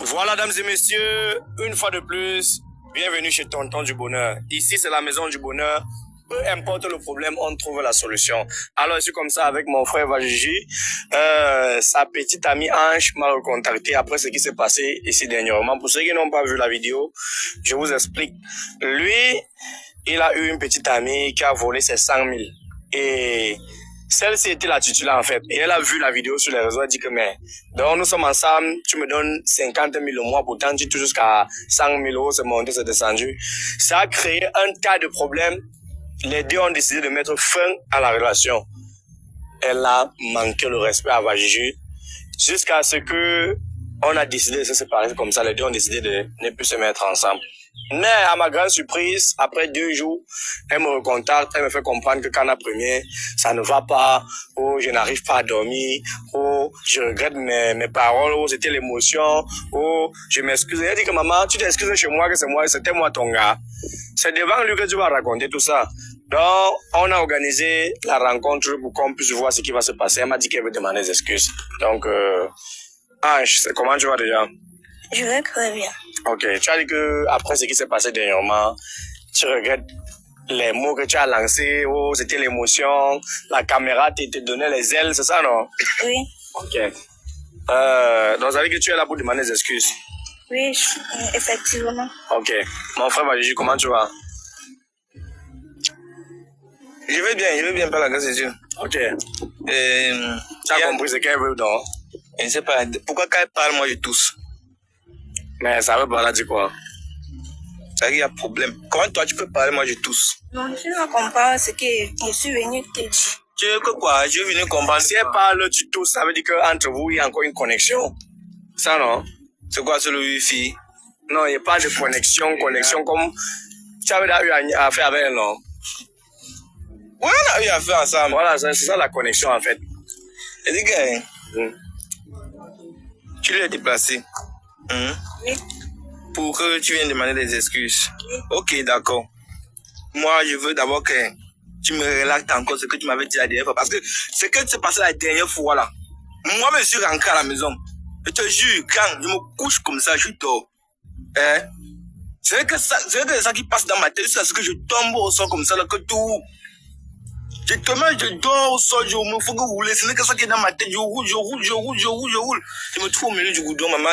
Voilà, dames et messieurs, une fois de plus, bienvenue chez Tonton du Bonheur. Ici, c'est la maison du bonheur. Peu importe le problème, on trouve la solution. Alors, je suis comme ça avec mon frère Vajiji. Sa petite amie Ange m'a recontacté après ce qui s'est passé ici dernièrement. Pour ceux qui n'ont pas vu la vidéo, je vous explique. Lui, il a eu une petite amie qui a volé ses 100 000. Et celle-ci était la titulaire en fait. Et elle a vu la vidéo sur les réseaux. Elle dit que mais, donc nous sommes ensemble, tu me donnes 50 000 au mois, pourtant tu touches jusqu'à 100 000 euros, c'est monté, c'est descendu. Ça a créé un tas de problèmes. Les deux ont décidé de mettre fin à la relation. Elle a manqué le respect à Vajiji jusqu'à ce que on a décidé de se séparer comme ça. Les deux ont décidé de ne plus se mettre ensemble. Mais à ma grande surprise, après 2 jours, elle me recontacte, elle me fait comprendre que quand la première, ça ne va pas, oh, je n'arrive pas à dormir, oh, je regrette mes paroles, oh, c'était l'émotion, oh, je m'excuse. Elle dit que maman, tu t'excuses chez moi, que c'est moi, c'était moi ton gars. C'est devant lui que tu vas raconter tout ça. Donc, on a organisé la rencontre pour qu'on puisse voir ce qui va se passer. Elle m'a dit qu'elle veut demander des excuses. Donc, Ange, comment tu vas déjà? Je vais très bien. Ok, tu as dit que après ce qui s'est passé dernièrement, tu regrettes les mots que tu as lancés, oh, c'était l'émotion, la caméra te donnait les ailes, c'est ça, non? Oui. Ok. Donc, ça veut dire que tu es là pour demander des excuses? Oui, effectivement. Ok. Mon frère Vajiji, comment tu vas? Je vais bien par la grâce de Dieu. Ok. Tu as compris ce qu'elle veut, non? Je ne sais pas, pourquoi quand elle parle, moi je tousse. Mais ça veut pas là dire quoi? Ça veut dire qu'il y a problème. Comment toi tu peux parler, moi je tousse? Non, je ne comprends pas ce que je suis venu te dire. Tu veux que quoi? Je suis venu comprendre. Si elle parle, tu tousses, ça veut dire qu'entre vous, il y a encore une connexion. Ça, non? C'est quoi sur le wifi? Non, il n'y a pas de connexion comme tu avais eu à faire avec elle, non? Ouais, on a eu à faire ensemble. Voilà, c'est ça la connexion en fait. Et dis que tu l'as déplacé. Oui. Pour que tu viennes demander des excuses. Oui. Ok, d'accord. Moi, je veux d'abord que tu me relates encore ce que tu m'avais dit la dernière fois. Parce que ce que tu s'est passé la dernière fois là, moi, je suis rentré à la maison. Je te jure, quand je me couche comme ça, je dors. C'est que ça qui passe dans ma tête, c'est ce que je tombe au sol comme ça, là, que tout. Je dors au sol, je me fais rouler. Ce n'est que ça qui est dans ma tête. Je roule. Je me trouve au milieu du goudron, maman.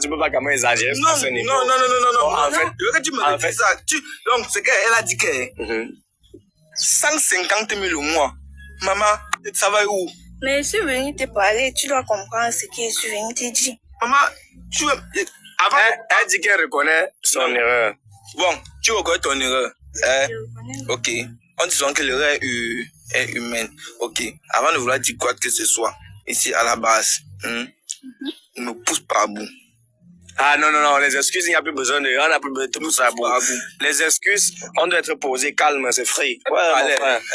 Tu peux pas quand même exagérer non, à ce niveau. Non. En fait, je veux que tu me dises ça. Donc, c'est qu'elle a dit que 150 000 au mois. Maman, ça va où? Mais je suis venu te parler, tu dois comprendre ce que je suis venu te dire. Maman, tu veux... Elle dit qu'elle reconnaît son erreur. Bon, tu reconnais ton erreur. Je reconnais. Ok. En disant que l'erreur est humaine. Ok. Avant de vouloir dire quoi que ce soit, ici à la base, ne me pousse pas à bout. Ah non, les excuses, il n'y a plus besoin on n'a plus besoin de tout ça à bout. Les excuses, on doit être posé calme, c'est frais.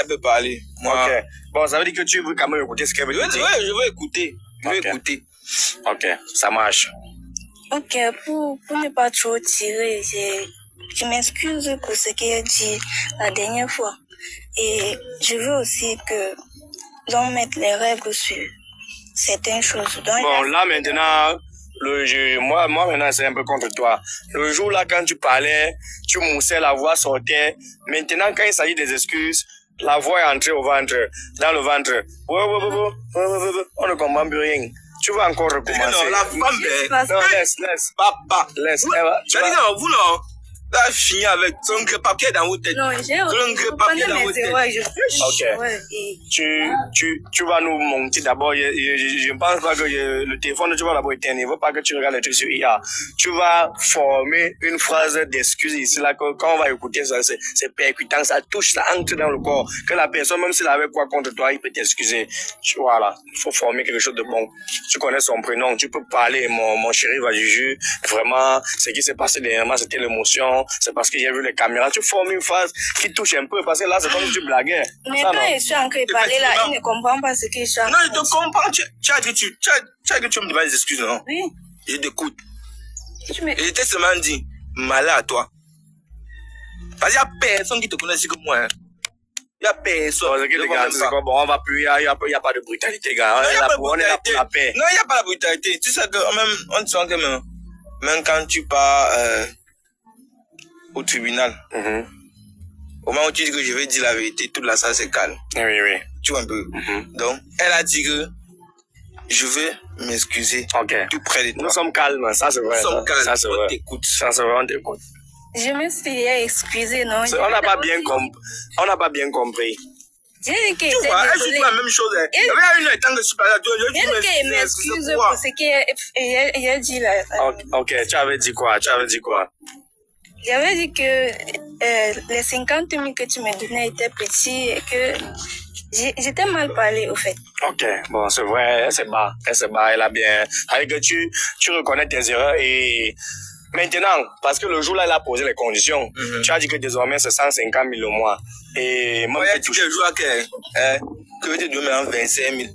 Elle peut parler. Moi. Ok. Bon, ça veut dire que tu veux quand même écouter ce qu'elle veut dire. Oui, je veux écouter. Écouter. Ok, ça marche. Ok, pour ne pas trop tirer, je m'excuse pour ce que j'ai dit la dernière fois. Et je veux aussi que l'on mette les règles sur certaines choses. Donc, bon, là maintenant, moi maintenant c'est un peu contre toi. Le jour là quand tu parlais, tu moussais, la voix sortait. Maintenant quand il s'agit des excuses, la voix est entrée dans le ventre. On ne comprend plus rien. Tu vas encore recommencer. Non, la femme, non, laisse. Papa. Laisse. Tu vas dire, vous non. Là, fini avec son papier dans votre tête. Non, j'ai papier dans votre tête. Ok. Ouais, Tu vas nous monter d'abord. Je ne pense pas que le téléphone, tu vas d'abord éteindre. Il ne faut pas que tu regardes les trucs sur IA. Tu vas former une phrase d'excuse ici, là, que quand on va écouter ça, c'est percutant, ça touche, ça entre dans le corps. Que la personne, même s'il avait quoi contre toi, il peut t'excuser. Voilà. Il faut former quelque chose de bon. Tu connais son prénom. Tu peux parler, mon chéri Vajiji. Vraiment, ce qui s'est passé dernièrement, c'était l'émotion. C'est parce que j'ai vu les caméras. Tu formes une phrase qui touche un peu, parce que là, c'est comme si tu blaguais. Mais quand je suis en train de parler là, il ne comprend pas ce que je suis en train de dire. Non, je te comprends. Tu as dit que tu me demandes des excuses, non? Oui. Je t'écoute. Et je t'ai seulement dit, malheur à toi. Parce qu'il n'y a personne qui te connaît ici que moi. Il Il y a personne. Bon, les gars, c'est quoi? Bon, on va plus, il y a pas de brutalité, gars. Non, il y a pas de On est là pour brutalité. la paix. Non, il n'y a pas la brutalité. Tu sais que même, on te sent que même quand tu pars au tribunal, au moment où tu dis que je vais dire la vérité, toute la salle se calme. Oui, oui. Tu vois un peu. Donc, elle a dit que je veux m'excuser Ok. tout près de toi. Nous sommes calmes, ça c'est vrai. Nous sommes calmes. Ça c'est On vrai. t'écoute. Ça c'est vrai, on t'écoute. Je me suis excusée, non? On n'a pas bien compris. On n'a pas bien compris. J'ai dit que Tu vois, elle joue la même chose. Il y avait une étant que supérieur. j'ai dit qu'elle m'excuse pour ce qu'elle a dit là. Ok, tu avais dit quoi? J'avais dit que les 50 000 que tu me donnais étaient petits et que j'étais mal parlé au fait. Ok, bon, c'est vrai, elle s'est bas, elle a bien. Avec que tu reconnais tes erreurs et maintenant, parce que le jour là, elle a posé les conditions, tu as dit que désormais c'est 150 000 au mois. Et moi, elle dit que le jour que je te donne maintenant 25 000.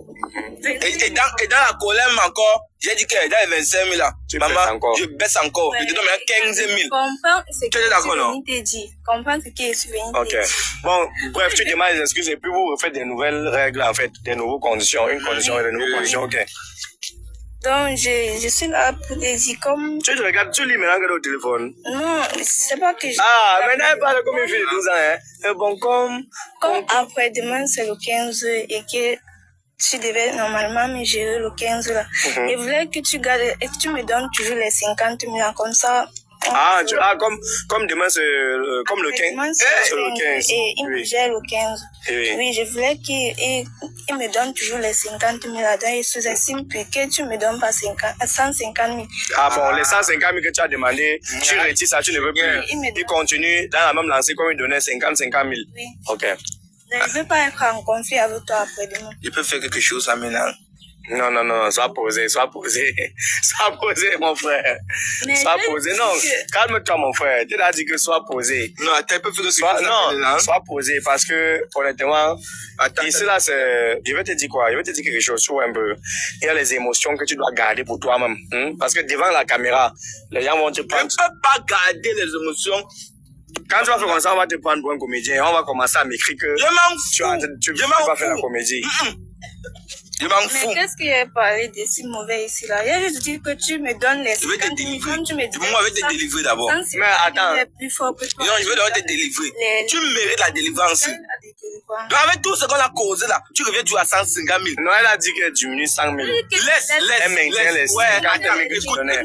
Et dans la colère encore, j'ai dit que dans les 25 000 là, maman, je baisse encore. Je te donne maintenant 15 000. Comprends ce que Tu es d'accord, non? je t'ai dit. Comprends ce que je suis venu Ok. Bon, bref, tu demandes des excuses et puis vous refaites des nouvelles règles, en fait, des nouvelles conditions, une condition et des nouvelles conditions, ok. Donc, je suis là pour te dire comme... Tu regardes, tu lis maintenant au téléphone. Non, c'est pas que je... Ah, maintenant elle parle comme une fille de 12 ans, hein. Et bon, comme après-demain, c'est le 15 et que tu devais normalement me gérer le 15 là. Je voulais que tu gardes et que tu me donnes toujours les 50 000 là, comme ça. Comme demain, c'est comme le 15. Demain, C'est le 15. Et il me gère le 15. Oui. Oui, je voulais qu'il me donne toujours les 50 000 là. Donc, il sous-estime que tu me donnes pas 150 000. Ah bon, les 150 000 que tu as demandé, tu retires ça, tu ne veux plus. Il continue dans la même lancée comme il donnait 50 000. Oui. Ok. Donc, je ne veux pas être en conflit avec toi après-demain. Je peux faire quelque chose à maintenant. Non, sois posé, mon frère. Mais Sois posé, non, calme-toi, mon frère. Tu l'as dit que sois posé. Non, attends, tu peux faire quelque chose à maintenant. Sois posé, parce que, honnêtement, ici, là, je vais te dire quoi? Je vais te dire quelque chose, tu vois un peu. Il y a les émotions que tu dois garder pour toi-même. Parce que devant la caméra, les gens vont te prendre. Je ne peux pas garder les émotions. Quand tu vas faire comme ça, on va te prendre pour un comédien et on va commencer à m'écrire que je m'en fous. tu vas pas faire la comédie. Je m'en Mais fous. qu'est-ce qu'il a parlé de si mauvais ici là? Il a juste dit que tu me donnes les 50 000. Je vais te délivrer. Tu me dis Moi, je vais te délivrer d'abord. Mais attends. Plus fort que toi. Non, je vais d'abord te délivrer. Tu mérites la délivrance. Donc, Donc, avec tout ce qu'on a causé là, tu reviens toujours à 150 000. Non, elle a dit qu'elle diminue 100 000. Laisse. Elle maintient les Ouais, 50 000 que je donnais.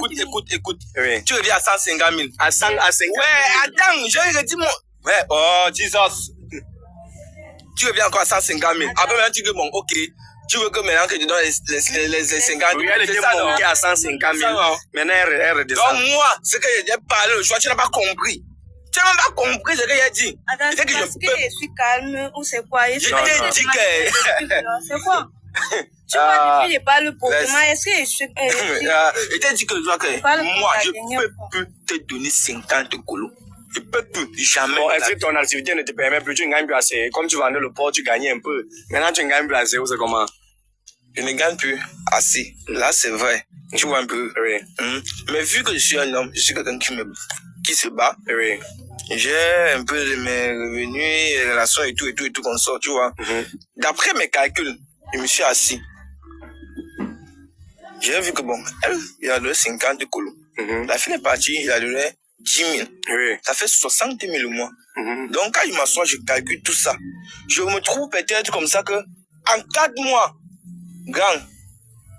écoute. Oui. Tu reviens à 150 000. À 50 000. Ouais, attends, je redis mon... Ouais, oh, Jesus. Tu reviens encore à 150 000. Après, maintenant, tu dis, bon, ok. Tu veux que maintenant que je donne les 50 000. Oui, elle était montée à 150 000. Maintenant, elle redescend. Donc, moi, ce que j'ai parlé le choix, tu n'as pas compris. Tu n'as même pas compris ce que j'ai dit. attends, C'est que parce que je suis calme ou c'est quoi? Je t'ai dit que... C'est quoi? Tu vois, depuis, je parle pour moi. Est-ce que je suis... Je t'ai dit que moi, je ne peux plus te donner 50 colos. Je ne peux plus, jamais. Bon, est-ce que ton activité ne te permet plus? Tu ne gagnes plus assez. Comme tu vendais le port, tu gagnais un peu. Maintenant, tu ne gagnes plus assez. Ou c'est comment? Je ne gagne plus assez. Là, c'est vrai. Tu vois un peu. Oui. Mais vu que je suis un homme, je suis quelqu'un qui se bat. Oui. J'ai un peu de mes revenus, les relations et tout comme ça, tu vois. D'après mes calculs, je me suis assis. J'ai vu que bon, elle, il a donné 50 colos. La fille est partie, il a donné 10 000. Oui. Ça fait 60 000 le mois. Donc quand je m'assois, je calcule tout ça. Je me trouve peut-être comme ça que en 4 mois, grand,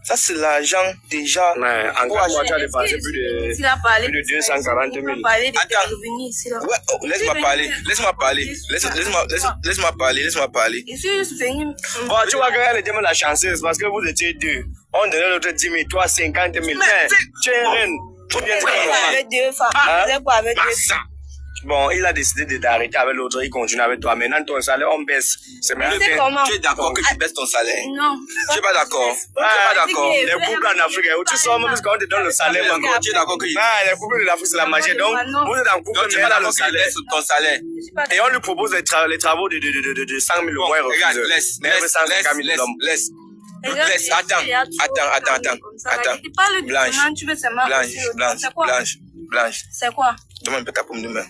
ça c'est l'argent déjà. Mais en 4 mois, tu as dépensé plus de 240 000. Ouais, oh, laisse-moi parler. Laisse-moi parler. Je suis juste venu... Bon, tu vois qu'elle était même la chanceuse parce que vous étiez deux. On donnait l'autre 10 000, toi 50 000. Mais tu es reine. Tu viens avec deux femmes. Vous êtes quoi avec deux femmes? Bon, il a décidé d'arrêter avec l'autre, il continue avec toi. Maintenant, ton salaire, on baisse. C'est maintenant tu es d'accord que tu baisses ton salaire? Non. Tu n'es pas d'accord? Tu n'es pas d'accord? Les couples en Afrique, où tu sors, même parce qu'on te donne le salaire. Tu es d'accord que... Non, les couples de l'Afrique, c'est la magie. Donc, vous êtes en couple, tu es d'accord qu'il baisse ton salaire? Et on lui propose les travaux de 100 000 au moins. Regarde, laisse. Attends. Blanche. C'est quoi? Donne-moi un peu ta paume de main.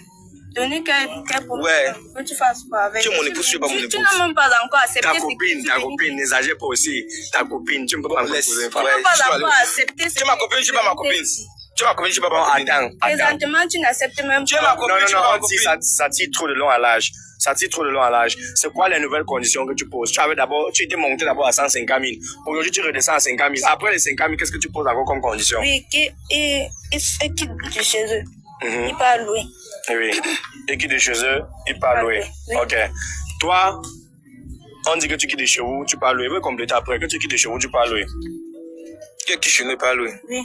donner quel problème. Ouais. Que tu fasses quoi avec. Tu es mon épouse, je suis pas mon épouse. Tu n'as même pas encore accepté. Ta copine, n'exagère pas aussi. Ta copine, tu ne peux pas me Laisse. proposer. Tu n'as pas encore accepté. Tu es ma copine, je suis pas ma copine. Tu es ma copine, je suis pas ma copine. Attends. Présentement, tu n'acceptes même pas. Tu es ma copine, tu es ma copine. Ça tire trop de long à l'âge. C'est quoi les nouvelles conditions que tu poses? Tu étais monté d'abord à 150 000. Aujourd'hui, tu redescends à 50 000. Après les 50 000, qu'est-ce que tu poses encore comme condition? Oui, et quitte de chez eux. Mhm. Il pas loué. Oui. Et qui de chez eux, il parle loué. Oui. Ok. Toi, on dit que tu quittes de chez vous, tu parles loué. Je vais compléter après. Que tu quittes de chez vous, tu parles loué. Que je ne pas loué. Oui.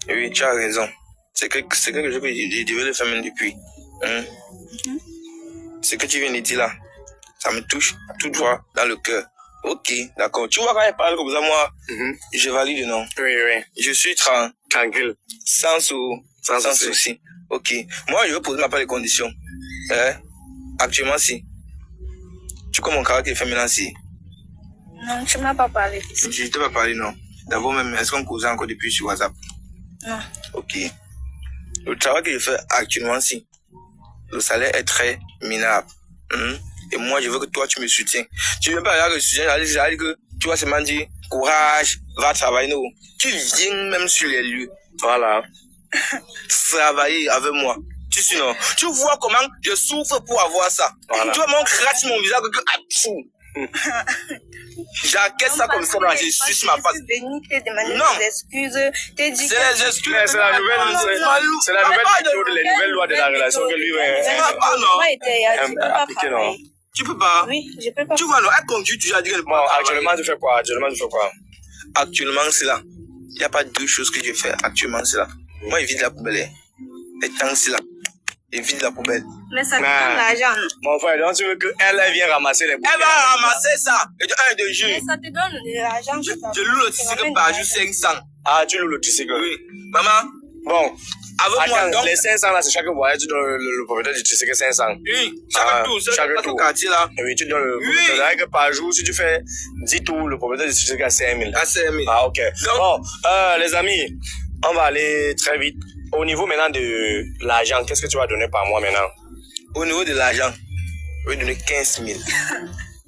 Oui, tu as raison. C'est quelque chose que je devais le faire même depuis. Ce que tu viens de dire là, ça me touche tout droit dans le cœur. Ok, d'accord. Tu vois, quand elle parle comme ça, moi, je valide, non? Oui. Je suis Tranquille. sans souci. Ok. Moi, je vais poser ma part de conditions. Actuellement, si. Tu connais mon caractère féminin, si. Non, tu m'as pas parlé. Je ne t'ai pas parlé, non. D'abord même, est-ce qu'on causait encore depuis sur WhatsApp? Non. Ok. Le travail que je fais actuellement, si. Le salaire est très minable. Et moi, je veux que toi, tu me soutiens. Tu ne veux pas regarder le soutien, j'allais que tu vas seulement dire, courage, va travailler. Non. Tu viens même sur les lieux. Voilà. Travailler avec moi. Tu sais, non. Tu vois comment je souffre pour avoir ça. Voilà. Tu vois, mon crache mon visage que j'encaisse ça comme ça, là, je suce ma face. Je suis venue te demander Non. des excuses. T'es dit C'est les excuses. C'est la nouvelle méthode, les nouvelles lois de la relation que lui va appliquer, non? Tu peux pas. Oui, je peux pas. Tu vois, non, elle conduit, tu as dit qu'elle Bon, actuellement, tu fais quoi? Actuellement, c'est là. Il n'y a pas deux choses que je fais. Actuellement, c'est là. Moi, je vide la poubelle. Et tant c'est là. Je vide la poubelle. Mais ça te donne l'argent. Mon frère, donc tu veux qu'elle vienne ramasser les poubelles? Elle va ramasser ça. Et de un de jeu. Mais ça te donne de l'argent. Je loue le ticket par jour 500. Ah, tu loues le tricycle? Oui. Maman. Bon. Avec moi, Attends, donc. les 500 là, c'est chaque voyage, tu donnes le propriétaire du tricycle 500. Oui. Chaque tour. Chaque tour. Quartier là. Oui, tu donnes le propriétaire. Avec par jour, si tu fais 10 tours, le propriétaire du tricycle à 5 000. À 5 000. Ah, ok. Donc, bon, les amis, on va aller très vite. Au niveau maintenant de l'argent, qu'est-ce que tu vas donner par mois maintenant? au niveau de l'argent, je vais donner 15 000.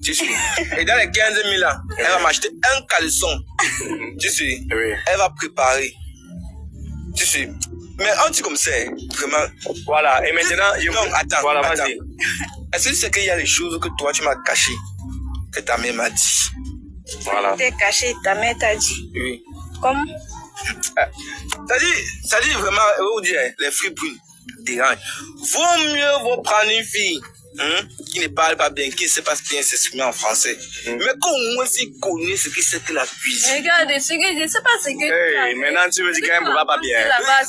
Tu suis. Et dans les 15 000 là, elle va m'acheter un caleçon. Tu suis. Oui. Elle va préparer. Tu suis. Mais on dit comme ça, vraiment. Voilà. Et maintenant, non, attends. Voilà, attends. vas-y. Est-ce que c'est qu'il y a des choses que toi tu m'as cachées, que ta mère m'a dit? Voilà. T'es caché, ta mère t'a dit. Oui. Comme? Ça dit vraiment, vous dire, les fruits brunes dérangent. Vaut mieux vous prendre une fille qui ne parle pas bien, qui ne sait pas bien s'exprimer en français. Mais qu'au moins si connaît ce qui c'est que la cuisine. Regarde, je sais pas ce que Hey, maintenant tu veux dire qu'elle ne va pas bien.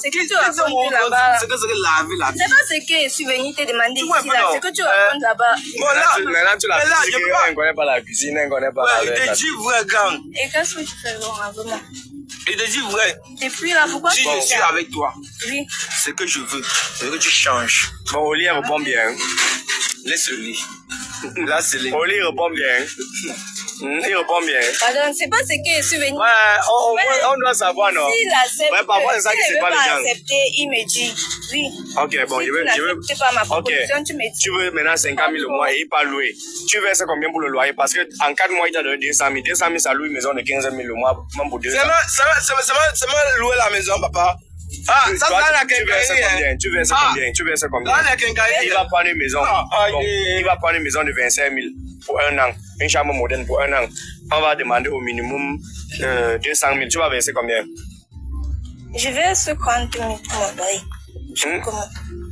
C'est que tu racontes là-bas. C'est que c'est laver la vie. C'est pas ce que je suis venu te demander Tu vois, ici là. C'est que tu racontes là-bas. Bon là, Maintenant tu l'as mais là, dit je peux qu'elle ne connaît pas la cuisine, elle ne connaît pas ouais, la il te dit vrai, gang. Et qu'est-ce que tu fais là vraiment? Il te dit vrai. Depuis là, pourquoi Si tu je fais suis ça? avec toi, Oui. ce que je veux, c'est que tu changes. Bon, Oli, elle répond bien. Laisse le lit. Là, c'est les. Oli répond bien. Il répond bien. Pardon, c'est pas ce que je suis venu. Ouais, on doit savoir, non? S'il accepte, Ouais, parfois, c'est ça qui s'il ne sépare veut les pas gens. accepter, il me dit oui. Ok, bon, Si je tu veux. n'acceptes pas ma Ok. proposition, tu me dis. Tu veux maintenant 50 000 le mois et il pas loué. Tu verses combien pour le loyer? Parce que en 4 mois, il t'a donné 200 000. 200 000, ça loue une maison de 15 000 le mois, même pour 200 000. C'est moi louer la maison, papa. Ah, ça, Toi, c'est la tu verses quincaillerie, combien? hein. Tu verses Ah. combien? Tu verses combien? Là, la quincaillerie. Il va prendre une maison. Ah, Bon, yeah. il va prendre une maison de 25 000 pour un an. Une chambre moderne pour un an. On va demander au minimum 200 000. Tu vas verser combien? Je vais se prendre pour mon mari. Comment?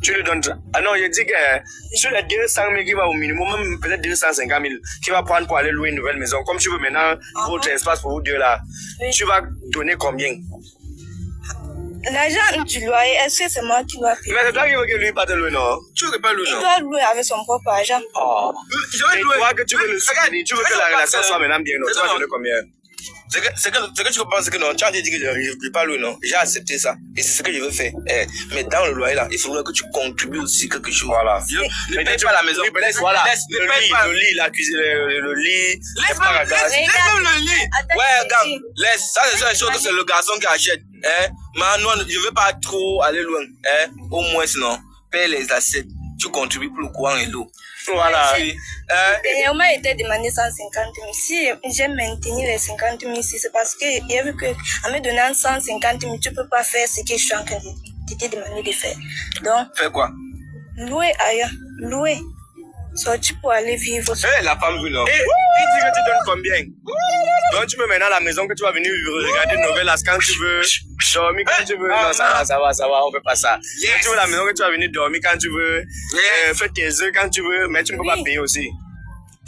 Tu lui donnes. Ah non, je dis que sur les 200 000 qui va au minimum, même peut-être 250 000, qui va prendre pour aller louer une nouvelle maison. Comme tu veux maintenant, votre espace pour vous deux là, Oui. tu vas donner combien? L'argent du loyer, est-ce que c'est moi qui dois payer? Mais c'est toi qui veux que lui pas te louer, non? Tu veux pas louer, Il non? doit louer avec son propre argent. Oh. Je vais Et louer. toi que tu veux le soutenir, tu veux que la relation soit maintenant bien, non? Tu vas non. donner combien? Ce que tu penses que non, tu as dit que je ne peux pas louer, non? J'ai accepté ça. Et c'est ce que je veux faire. Mais dans le loyer là, il faudrait que tu contribues aussi quelque chose. Voilà. Ne paye pas la maison. Voilà. Ne paye pas. Le lit, la cuisine, le lit. Laisse même le lit. Attends, Ouais, je regarde. dis. Laisse. Ça, c'est la chose que c'est le garçon qui achète. Mais non, je veux pas trop aller loin. Au moins, sinon, paye les assiettes. tu contribues pour le courant et l'eau. Voilà. Dernièrement, il était demandé 150 000. Si j'ai maintenu les 50 000 ici, c'est parce que j'ai vu qu'en me donnant 150 000, tu ne peux pas faire ce que je suis en train de te demander de faire. Donc, Fais quoi? louer ailleurs. Louer. Sortir pour aller vivre. La femme veut non. Et il dit que tu donnes combien? Donc tu me mets dans la maison que tu vas venir regarder une nouvelle quand tu veux, dormir quand tu veux. Non, ça va, on fait pas ça. Tu veux la maison que tu vas venir dormir quand tu veux, faire tes œufs quand tu veux, mais tu ne peux pas payer aussi.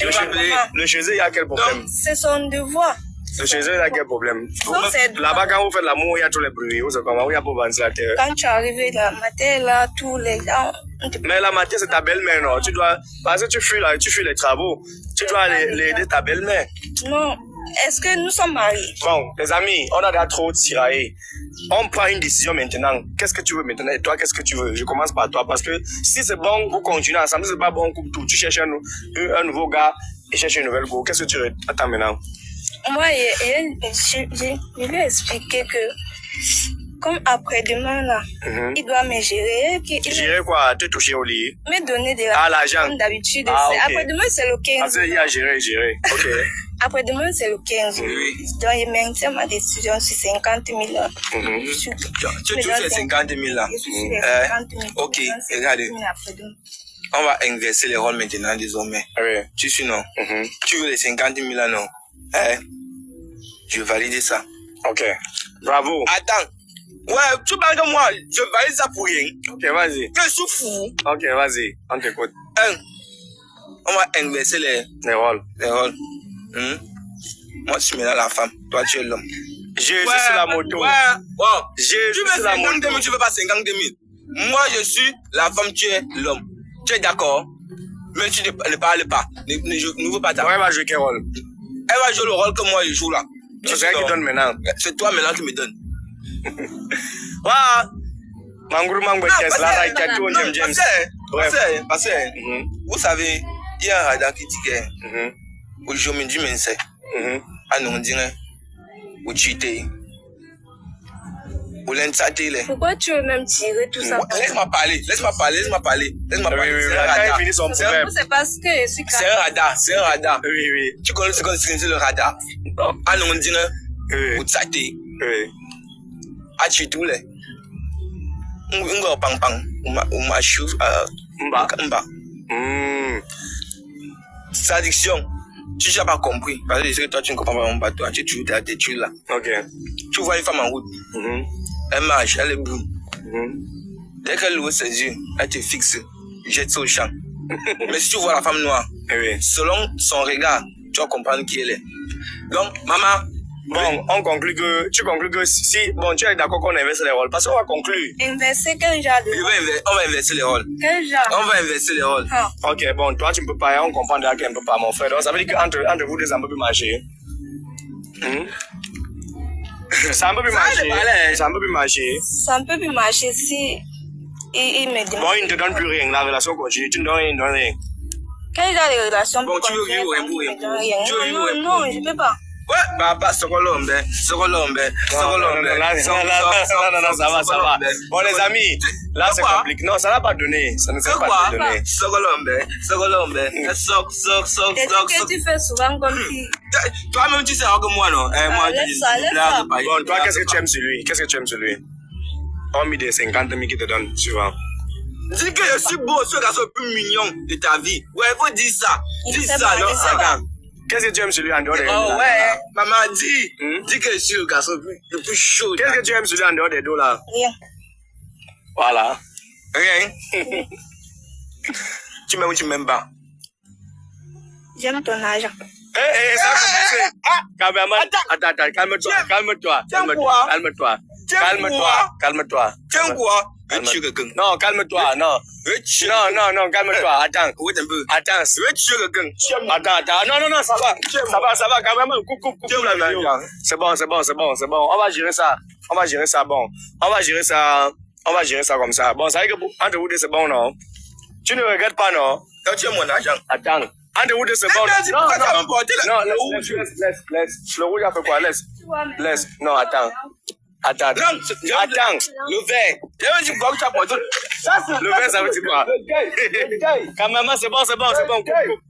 Le chez eux, il y a quel problème? C'est son devoir. Le chez eux, il y a quel problème? Donc, c'est Là-bas, quand vous faites l'amour, il y a tous les bruits. Vous savez comment? Il y a pour ventilateur. quand tu es arrivé la matin, là, tous les gens, on te Mais la matière, c'est ta belle-mère, non? Tu dois, parce que tu fuis les travaux. Tu dois aider ta belle-mère. Non. Est-ce que nous sommes mariés? Bon, les amis, on a déjà trop tiraillé. On prend une décision maintenant. Qu'est-ce que tu veux maintenant? Et toi, qu'est-ce que tu veux? Je commence par toi. Parce que si c'est bon, vous continuez ensemble. Si c'est pas bon, coupe tout. Tu cherches un nouveau gars et cherches une nouvelle go. Qu'est-ce que tu veux? Attends maintenant. Moi, je lui ai expliqué que, comme après-demain, là, il doit me gérer. Gérer quoi? Te toucher au lit? Me donner de l'argent. Comme d'habitude. Ok. Après-demain, c'est le 15. Parce qu'il y a gérer. Ok. Après-demain, c'est le 15. Oui. Donc, je maintiens ma décision sur 50 000 là. Mhm. Tu touches les 50 000 là. Je suis sur les 50 000. Ok, Donc, c'est regardez. 50 000 après-demain. On va inverser les rôles maintenant désormais. Oui. Tu suis non? Mhm. Tu veux les 50 000 là non? Je valide ça. Ok. Bravo. Attends. Ouais, tu parles de moi. Je valide ça pour rien. Ok, vas-y. Je suis fou. Ok, vas-y. On t'écoute. On va inverser Les rôles. les rôles. Moi, je suis maintenant la femme. Toi, tu es l'homme. Jésus sur la moto. Ouais. Jésus Tu veux sur la 50 moto. 000, tu veux pas 52 000. Moi, je suis la femme, tu es l'homme. Tu es d'accord? Mais tu ne parles pas. Ne veux pas Ouais, ta. va jouer quel rôle? Elle va jouer le rôle que moi, je joue là. C'est ça qui donne maintenant. C'est toi maintenant qui me donne. Wa Mangrou Mangrou Kess, la Raïka, tout James. Parce que, vous savez, il y a un radar qui dit que, aujourd'hui, je me sais, à nous dire, vous cheatez. Vous l'ensatez. Pourquoi tu veux même tirer tout ça? Laisse-moi parler. Oui, C'est un quand il radar. finit son problème. C'est parce que je suis C'est un radar. Oui. Tu connais ce qu'on signifie le radar? À nous dire, Oui. vous tsatez. Oui. À cheater. On pang pang. On m'a chou. Mba. Sa diction. Tu n'as pas compris. Parce que toi, tu ne comprends pas mon bateau. Tu es toujours ta tête là. Ok. Tu vois une femme en route. Elle marche, elle est brune. Dès qu'elle ouvre ses yeux, elle te fixe. Jette ça au champ. Mais si tu vois la femme noire, Oui. selon son regard, tu vas comprendre qui elle est. Donc, maman. Bon, tu conclus que si, bon, tu es d'accord qu'on inverse les rôles, parce qu'on va conclure. Inverser quel genre de... On va inverser les rôles. Quel genre? On va inverser les rôles. Ok, bon, toi, tu ne peux pas, on comprend déjà qu'elle ne peut pas, mon frère. Donc, ça veut dire qu'entre vous deux, ça ne peut plus marcher. Ça ne peut plus marcher. Ça ne peut plus marcher. Ça ne peut plus marcher si il me demande. Bon, il ne te donne plus rien, la relation continue. Tu ne donnes rien, il ne donne rien. Quel genre de relation Bon, tu veux continuer vivre quand pour il rien. me donne rien? Tu veux vivre Non, non, je ne peux pas. Ouais, bah, c'est quoi l'homme, c'est quoi l'homme, ça va. Bon, les amis, là, c'est compliqué. Non, ça n'a pas donné. Ça ne s'est pas donné. C'est quoi l'homme, soc. C'est ce que tu fais souvent comme si... Toi-même, tu sais que moi, non? Moi, laisse ça. Bon, toi, qu'est-ce que tu aimes sur lui? Hormis des 50 000 qui te donnent, souvent. Dis que je suis beau, ce garçon le plus mignon de ta vie. Ouais, il faut dire ça. Dis ça, non? Pas. Qu'est-ce que tu aimes sur lui en dehors des... Oh ouais, maman, dis que je suis le garçon le plus chaud. Qu'est-ce que tu aimes sur lui en dehors des dos, là? Rien. Voilà. Rien. Tu m'aimes ou tu m'aimes pas? J'aime ton argent. Ça a commencé. Caméraman, attends, calme-toi. Tiens quoi? Tu quelqu'un. Non, calme-toi, non. Non, calme-toi, attends. Wait un peu. Attends. Tu quelqu'un. Attends. Non, ça va, caméraman, coupe la vidéo. C'est bon. On va gérer ça, bon. On va gérer ça comme ça. Bon, ça veut dire que entre vous deux, c'est bon, non? Tu ne regrettes pas, non? Toi, tu as mon argent. Attends. Entre vous deux, c'est bon. Non, laisse. Le rouge a fait quoi? Laisse. Non, attends. Le verre. Tu as porté. Le vin, ça veut dire quoi? Cameraman, c'est bon, coupe.